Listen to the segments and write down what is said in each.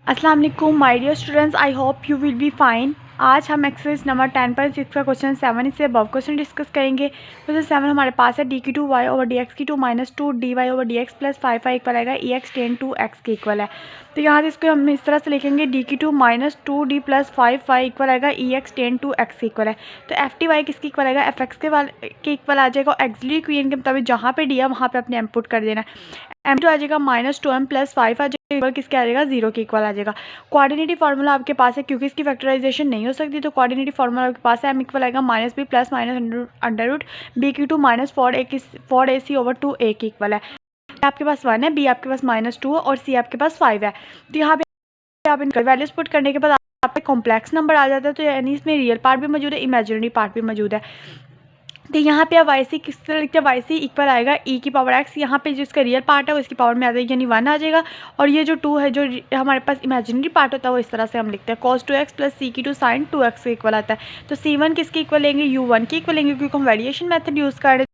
अस्सलाम वालेकुम my dear students, I hope you will be fine. आज हम एक्सरसाइज नंबर 10.6 का क्वेश्चन 7 इससे अबव क्वेश्चन डिस्कस करेंगे। क्वेश्चन 7 हमारे पास है डी की 2 वाई ओवर डी एक्स की 2 minus 2 D Y over D x plus 5 equal आएगा e x tan two x के इक्वल है। तो यहाँ से इसको हम इस तरह से लिखेंगे डी की 2 माइनस 2 डी प्लस 5 इक्वल आएगा e x tan two x के इक्वल है। तो एफ टी वाई किसकी इक्वल आएगा, एफ एक्स के इक्वल आ जाएगा। एक्सिलरी इक्वेशन के मुताबिक जहाँ पे डी है वहाँ पे अपने इनपुट कर देना है। एम टू आ जाएगा माइनस 2m प्लस 5 आ जाएगा, इक्वल किसके आ जाएगा, 0 के इक्वल आ जाएगा। कोऑर्डिनेटिव फार्मूला आपके पास है, क्योंकि इसकी फैक्टराइजेशन नहीं हो सकती तो कोऑर्डिनेटिव फार्मूला आपके पास है। एम इक्वल आएगा minus b plus minus under root b की 2 माइनस 4ac ओवर 2a के इक्वल है। आपके पास 1 है, बी आपके पास माइनस 2 और सी आपके पास 5 है। तो यहाँ पे आप इनका वैल्यूज पुट करने के बाद आपके कॉम्प्लेक्स नंबर आ जाता है। तो यानी इसमें रियल पार्ट भी मौजूद है, इमेजिनरी पार्ट भी मौजूद है। तो यहाँ पे आप वाई सी किस तरह लिखते हैं, वाई सी इक्वल आएगा ई की पावर एक्स। यहाँ पे जिसका रियल पार्ट है वो इसकी पावर में आ जाएगी, यानी 1 आ जाएगा। और ये जो 2 है जो हमारे पास इमेजिनरी पार्ट होता है वो इस तरह से हम लिखते हैं cos 2x प्लस सी की 2 साइन 2x के इक्वल आता है। तो c1 किसके इक्वल लेंगे, u1 के इक्वल लेंगे, क्योंकि हम वेरिएशन मेथड यूज़ कर रहे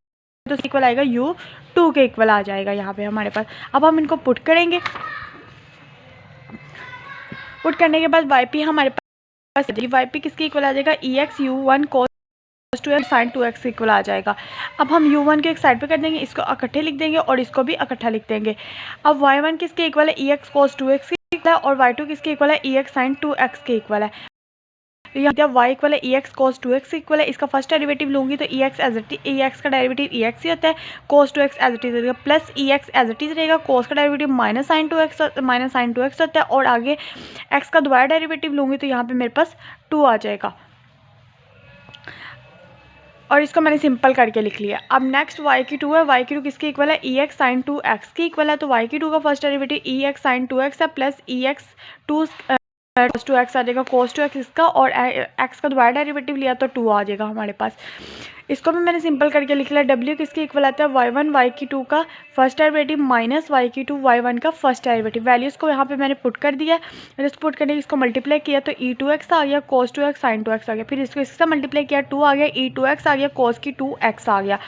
हैं। तो इक्वल आएगा u2 के इक्वल आ जाएगा यहाँ पे हमारे पास। अब हम इनको पुट करेंगे। पुट करने के बाद वाई पी हमारे पास वाई पी किसके इक्वल आ जाएगा, E X u1 cos 2x sine 2x equal आ जाएगा। अब हम u1 को एक साइड पे कर देंगे, इसको इकट्ठे लिख देंगे और इसको भी इकट्ठा लिख देंगे। अब y1 किसके इक्वल है, ई एक्स cos 2x के इक्वल है, और y2 किसके इक्वल है, ई एक्स साइन 2x के इक्वल है। तो यहाँ y इक्वल है ई एक्स cos 2x इक्वल है। इसका फर्स्ट डेरिवेटिव लूँगी तो ई एक्स का डेरिवेटिव ई एक्स ही होता है, cos 2x as it is रहेगा, plus E X as it is रहेगा, cos का डेरिवेटिव माइनस साइन 2x होता है, और आगे x का दोबारा डेरिवेटिव लूँगी तो यहाँ पे मेरे पास 2 आ जाएगा। और इसको मैंने सिंपल करके लिख लिया। अब नेक्स्ट y की 2 है, y की 2 किसके इक्वल है, ई एक्स साइन 2x के इक्वल है। तो y की 2 का first derivative E x sign 2x है, plus E x cos 2x आ जाएगा, cos 2x इसका, और x का दोबारा डेरिवेटिव लिया तो 2 आ जाएगा हमारे पास। इसको भी मैंने सिंपल करके लिख लिया। w किसके इक्वल आता है, y1 y की 2 का फर्स्ट डेरिवेटिव माइनस y की 2 y1 का फर्स्ट डेरिवेटिव। वैल्यूज़ को यहाँ पे मैंने पुट कर दिया है। इसको पुट करके इसको मल्टीप्लाई किया तो e2x आ गया, cos 2x साइन 2x आ गया। फिर इसको इससे मल्टीप्लाई किया 2 आ गया, e2x आ गया, cos की 2x आ गया,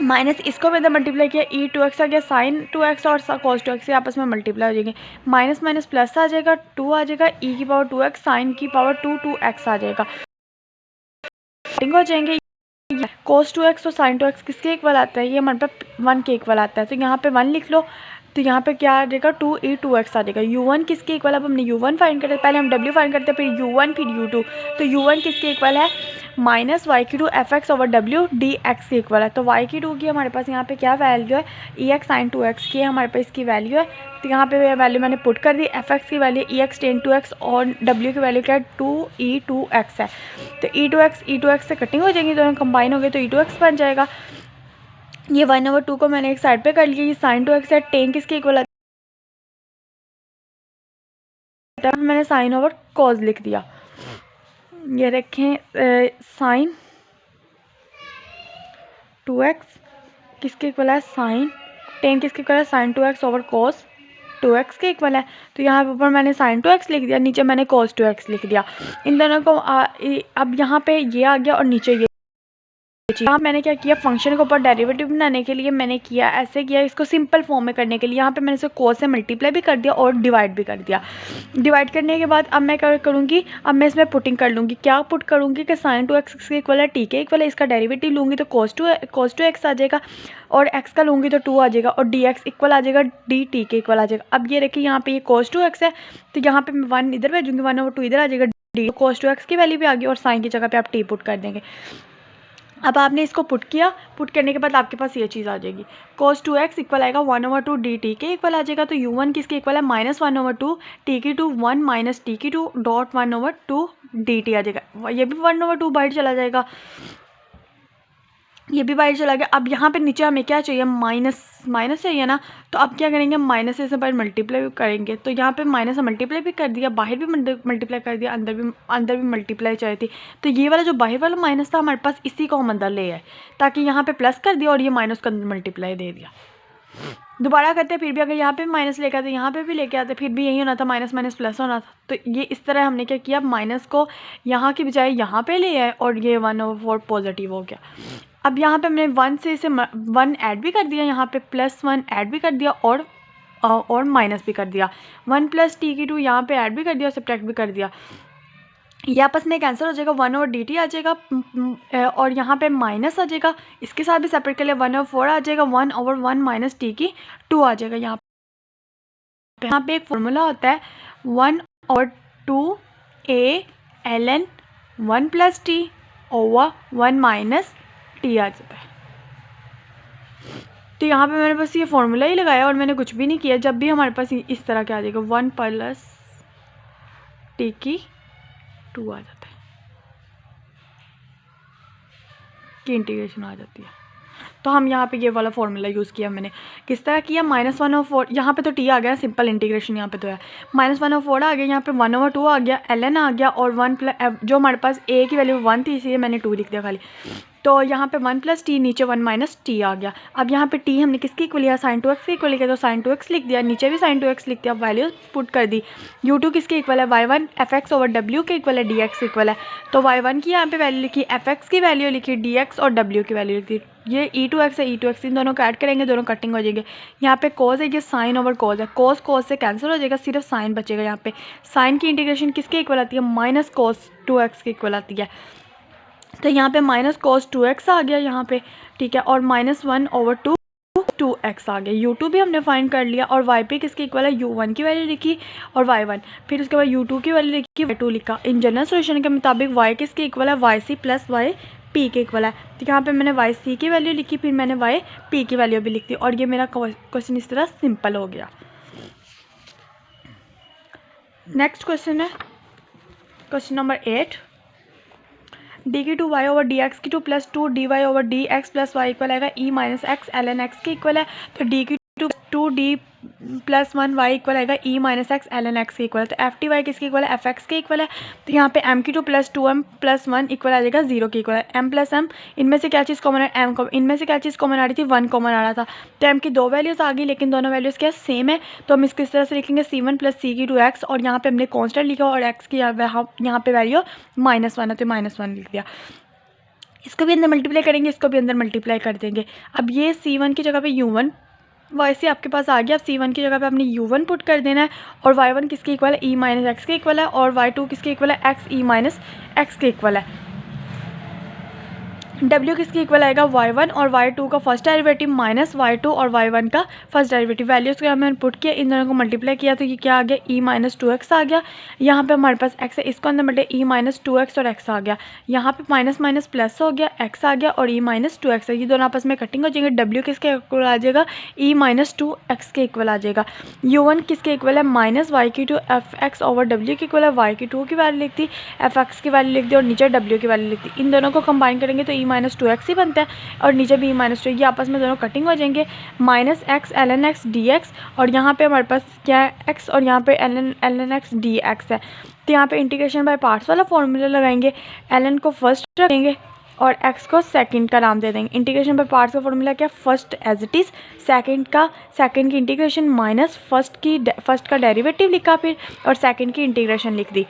माइनस इसको मैंने मल्टीप्लाई किया, e2x आ गया, साइन 2x और cos 2x से आपस में मल्टीप्लाई हो जाएंगे, माइनस माइनस प्लस आ जाएगा, 2 आ जाएगा, e की पावर 2x साइन की पावर 2x आ जाएगा, हो जाएंगे। cos 2x और साइन 2x किसके इक्वल आता है, ये हमारे पास 1 के इक्वल आता है। तो यहाँ पे 1 लिख लो, तो यहाँ पे क्या आ जाएगा, 2e2x आ जाएगा। u1 किसके इक्वल, अब हमने u1 फाइंड करते हैं, पहले हम w फाइंड करते हैं, फिर u1 फिर u2। तो u1 किसके इक्वल है, माइनस वाई की 2 F x over W D x के इक्वल है। तो वाई की 2 की हमारे पास यहाँ पे क्या वैल्यू है, ई एक्स साइन 2x की हमारे पास इसकी वैल्यू है। तो यहाँ पे वैल्यू मैंने पुट कर दी, एफ एक्स की वैल्यू ई एक्स टेन 2x और डब्ल्यू की वैल्यू क्या है, 2e2x है। तो e2x से कटिंग हो जाएगी, दोनों कंबाइन हो गए तो e2x बन जाएगा। ये 1/2 को मैंने एक साइड पे कर लिया, ये साइन 2x है, टेन किसके इक्वल है, मैंने साइन ओवर कॉज लिख दिया। ये रखें साइन 2x किसके इक्वल है, साइन टेन किसके इक्वल है, sine 2x over cos 2x के इक्वल है। तो यहाँ पे ऊपर मैंने साइन 2x लिख दिया, नीचे मैंने cos 2x लिख दिया। इन दोनों को अब यहाँ पे ये आ गया और नीचे ये। यहाँ मैंने क्या किया, फंक्शन के ऊपर डेरिवेटिव बनाने के लिए मैंने किया ऐसे किया, इसको सिंपल फॉर्म में करने के लिए यहाँ पे मैंने इसको cos से मल्टीप्लाई भी कर दिया और डिवाइड भी कर दिया। डिवाइड करने के बाद अब मैं क्या करूँगी, अब मैं इसमें पुटिंग कर लूँगी। क्या पुट करूँगी कि साइन 2x के इक्वल है, टी के इक्वल है, इसका डेरिवेटिव लूँगी तो cos 2x आ जाएगा, और x का लूँगी तो 2 आ जाएगा, और dx इक्वल आ जाएगा dt के इक्वल आ जाएगा। अब ये देखिए यहाँ पे ये cos 2x है, तो यहाँ पे मैं 1 इधर भेजूँगी, 1/2 इधर आ जाएगा, डी cos 2x की वैल्यू भी आ गई, और साइन की जगह पे आप t पुट कर देंगे। अब आपने इसको पुट किया, पुट करने के बाद आपके पास ये चीज़ आ जाएगी, cos 2x इक्वल आएगा 1/2 dt के इक्वल आ जाएगा। तो u1 किसके इक्वल है, माइनस 1/2 t की 2 1 माइनस t की 2 डॉट 1/2 dt आ जाएगा। ये भी 1/2 बाहर चला जाएगा, ये भी बाहर चला गया। अब यहाँ पे नीचे हमें क्या चाहिए, माइनस चाहिए ना, तो अब क्या करेंगे, माइनस से बाहर मल्टीप्लाई करेंगे। तो यहाँ पे माइनस से मल्टीप्लाई भी कर दिया, बाहर भी मल्टीप्लाई कर दिया, अंदर भी मल्टीप्लाई चाहिए थी। तो ये वाला जो बाहर वाला माइनस था हमारे पास, इसी को हम अंदर ले आए, ताकि यहाँ पे प्लस कर दिया और ये माइनस का अंदर मल्टीप्लाई दे दिया। दोबारा करते फिर भी अगर यहाँ पे माइनस लेके आते, यहाँ पे भी लेके आते, फिर भी यही होना था, माइनस माइनस प्लस होना था। तो ये इस तरह हमने क्या किया, माइनस को यहाँ की बजाय यहाँ पे ले आए और ये 1/4 पॉजिटिव हो गया। अब यहाँ पे हमने 1 से इसे 1 ऐड भी कर दिया, यहाँ पे +1 ऐड भी कर दिया और और माइनस भी कर दिया, 1 प्लस टी की 2 यहाँ पे ऐड भी कर दिया और सब्ट्रैक्ट भी कर दिया। ये आपस में कैंसिल हो जाएगा, 1 ओवर डी टी आ जाएगा और यहाँ पे माइनस आ जाएगा, इसके साथ भी सेपरेट कर लिया, 1 ओवर 4 आ जाएगा, 1 ओवर 1 माइनस टी की 2 आ जाएगा। यहाँ पे एक फॉर्मूला होता है 1 over 2 A L N 1 plus T over 1 minus T आ जाता है। तो यहाँ पे मैंने बस ये फॉर्मूला ही लगाया और मैंने कुछ भी नहीं किया। जब भी हमारे पास इस तरह क्या आ जाएगा 1 प्लस टी की 2 आ जाता है की इंटीग्रेशन आ जाती है। तो हम यहाँ पे ये वाला फॉर्मूला यूज़ किया मैंने। किस तरह किया, -1 ओवर 4, यहाँ पे तो टी आ गया, सिंपल इंटीग्रेशन यहाँ पे तो है, -1 ओवर 4 आ गया, यहाँ पे 1 ओवर 2 आ गया, ln आ गया और 1 प्लस जो हमारे पास a की वैल्यू 1 थी इसलिए मैंने 2 लिख दिया खाली। तो यहाँ पे 1 प्लस टी, नीचे 1 माइनस टी आ गया। अब यहाँ पे टी हमने किसकी इक्वल लिया, sin 2x की इक्वल लिया, तो sin 2x लिख दिया, नीचे भी sin 2x लिख दिया, वैल्यू पुट कर दी। u2 किसकी इक्वल है, y1 fx ओवर w के इक्वल है, dx इक्वल है। तो y1 की यहाँ पे वैल्यू लिखी, fx की वैल्यू लिखी, dx और w की वैल्यू लिखी। ये e2x है, e2x इन दोनों को ऐड करेंगे, दोनों कटिंग हो जाएंगे। यहाँ पे cos है, ये sin ओवर cos है, cos से कैंसिल हो जाएगा, सिर्फ sin बचेगा। यहाँ पे sin की इंटीग्रेशन किसके इक्वल आती है, माइनस cos 2x के इक्वल आती है। तो यहाँ पे माइनस cos 2x आ गया यहाँ पे, ठीक है, और -1 ओवर 2x आ गया। u2 भी हमने फाइंड कर लिया और yp किसके इक्वल है, u1 की वैल्यू लिखी और y1, फिर उसके बाद u2 की वैल्यू लिखी, y2 लिखा। इन जनरल सोल्यूशन के मुताबिक y किसके इक्वल है, yc प्लस yp के इक्वल है। तो यहाँ पे मैंने yc की वैल्यू लिखी, फिर मैंने yp की वैल्यू भी लिख दी और ये मेरा क्वेश्चन इस तरह सिंपल हो गया। नेक्स्ट क्वेश्चन है क्वेश्चन नंबर 8, डी की 2 वाई ओवर डी एक्स की 2 plus 2 D Y over D x plus Y equal आएगा E minus x L N X के इक्वल है। तो डी की 2 डी प्लस 1 वाई इक्वल आएगा E minus x L N X के equal है। तो एफ टी वाई किसके इक्वल है, एफ एक्स के इक्वल है। तो यहाँ पे एम की 2 प्लस 2m प्लस 1 इक्वल आ जाएगा 0 के इक्वल है। एम प्लस एम, इनमें से क्या चीज़ कॉमन है, एम कॉमन, इनमें से क्या चीज़ कॉमन आ रही थी, 1 कॉमन आ रहा था। तो एम की 2 वैल्यूज़ आ गई लेकिन दोनों वैल्यूज़ क्या सेम है, तो हम इसको इस तरह से लिखेंगे c1 प्लस सी की 2x और यहाँ पे हमने कॉन्स्टेंट लिखा और एक्स की यहाँ पे वैल्यू -1 है तो -1 लिख दिया। इसको भी अंदर मल्टीप्लाई करेंगे, इसको भी अंदर मल्टीप्लाई कर देंगे। अब ये c1 की जगह पे u1 वैसे आपके पास आ गया। अब c1 की जगह पे आपने u1 पुट कर देना है और y1 किसके इक्वल है, e माइनस एक्स के इक्वल है और y2 किसके इक्वल है, x e माइनस एक्स के इक्वल है। w किसके इक्वल आएगा, y1 और y2 का फर्स्ट डेरिवेटिव माइनस y2 और y1 का फर्स्ट डेरिवेटिव। वैल्यूज़ को हमने पुट किया, इन दोनों को मल्टीप्लाई किया तो ये क्या आ गया, e माइनस 2x आ गया। यहाँ पे हमारे पास x है, इसको अंदर मल्टे e माइनस 2x और x आ गया। यहाँ पे माइनस माइनस प्लस हो गया, x आ गया और e माइनस 2x है। ये दोनों आपस में कटिंग हो जाएंगे। w किसके इक्वल आ जाएगा, e माइनस 2x के इक्वल आ जाएगा। u1 किसके इक्वल है, माइनस वाई की 2 एफ एक्स ओवर w के इक्वल है। y की 2 की वैल्यू लिख दी, एफ एक्स की वैल्यू लिख दी और नीचे w की वैल्यू लिख दी। इन दोनों को कंबाइन करेंगे तो e माइनस 2x ही बनता है और नीचे भी माइनस 2, ये आपस में दोनों कटिंग हो जाएंगे। Minus x L N x d x और यहाँ पे हमारे पास क्या है, x और यहाँ पे l N x d x है। तो यहाँ पे इंटीग्रेशन बाय पार्ट्स वाला फॉर्मूला लगाएंगे, एल को फर्स्ट रखेंगे और x को सेकंड का नाम दे देंगे। इंटीग्रेशन बाय पार्ट्स का फॉर्मूला क्या, first as it is, second की इंटीग्रेशन माइनस फर्स्ट का डेरिवेटिव लिखा फिर और सेकंड की इंटीग्रेशन लिख दी।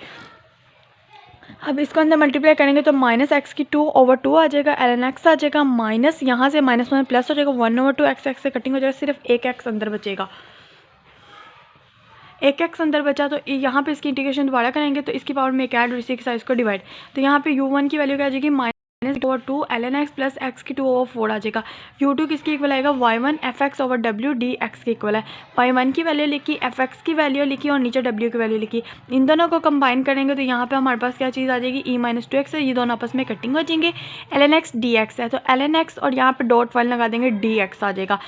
अब इसको अंदर मल्टीप्लाई करेंगे तो माइनस एक्स की 2 ओवर 2 आ जाएगा, एल एन एक्स आ जाएगा, माइनस यहाँ से -1 प्लस हो जाएगा, 1 ओवर 2 एक्स से कटिंग हो जाएगा, सिर्फ एक एक्स अंदर बचेगा। एक एक्स अंदर बचा तो यहाँ पे इसकी इंटीग्रेशन दोबारा करेंगे तो इसकी पावर में एक ऐड और इसी के साथ इसको डिवाइड। तो यहाँ पे u1 की वैल्यू क्या आ जाएगी, minus over 2 l N x plus x की 2 ओवर 4 आ जाएगा। u2 किसके इक्वल आएगा, y1 F x over w D x के इक्वल है। y1 की वैल्यू लिखी, एफ एक्स की वैल्यू लिखी और नीचे w की वैल्यू लिखी। इन दोनों को कंबाइन करेंगे तो यहाँ पे हमारे पास क्या चीज़ आ जाएगी, e माइनस 2x है, ये दोनों आपस में कटिंग हो जाएंगे। L N x d x है तो एल एन एक्स और यहाँ पे डॉट वाइल लगा देंगे, डी एक्स आ जाएगा।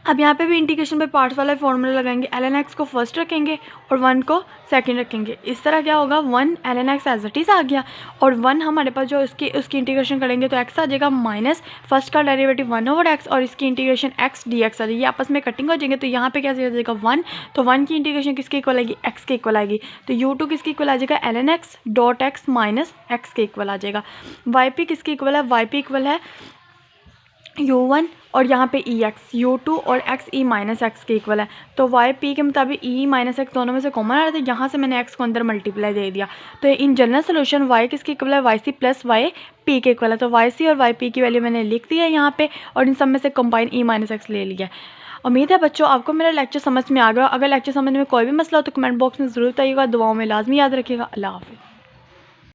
अब यहाँ पे भी इंटीग्रेशन पे पार्ट्स वाला फॉर्मूला लगाएंगे, एल एन एक्स को फर्स्ट रखेंगे और 1 को सेकंड रखेंगे। इस तरह क्या होगा, 1 L N X as it is आ गया और 1 हमारे पास जो उसकी इंटीग्रेशन करेंगे तो x आ जाएगा माइनस फर्स्ट का डेरिवेटिव 1 ओवर x और इसकी इंटीग्रेशन x डी एक्स आ जाएगी। ये आपस में कटिंग हो जाएंगे तो यहाँ पे क्या आ जाएगा 1, तो 1 की इंटीग्रेशन किसके इक्वल आएगी, x के इक्वल आएगी। तो u2 किसके इक्वल आ जाएगा, l N x dot x minus x के इक्वल आ जाएगा। yp किसके इक्वल है, yp इक्वल है u1 और यहाँ पे ई एक्स, u2 और x e माइनस एक्स के इक्वल है। तो yp के मुताबिक e माइनस एक्स दोनों में से कॉमन आ रहा था, यहाँ से मैंने x को अंदर मल्टीप्लाई दे दिया। तो इन जनरल सोल्यूशन y किसके इक्वल है, yc प्लस yp के इक्वल है। तो yc और yp की वैल्यू मैंने लिख दी है यहाँ पे और इन सब में से कंबाइन e माइनस एक्स ले लिया। उम्मीद है बच्चों आपको मेरा लेक्चर समझ में आ गया। अगर लेक्चर समझ में कोई भी मसला हो तो कमेंट बॉक्स में ज़रूर बताइएगा। दुआओं में लाजमी याद रखिएगा। अल्लाह हाफ़िज़।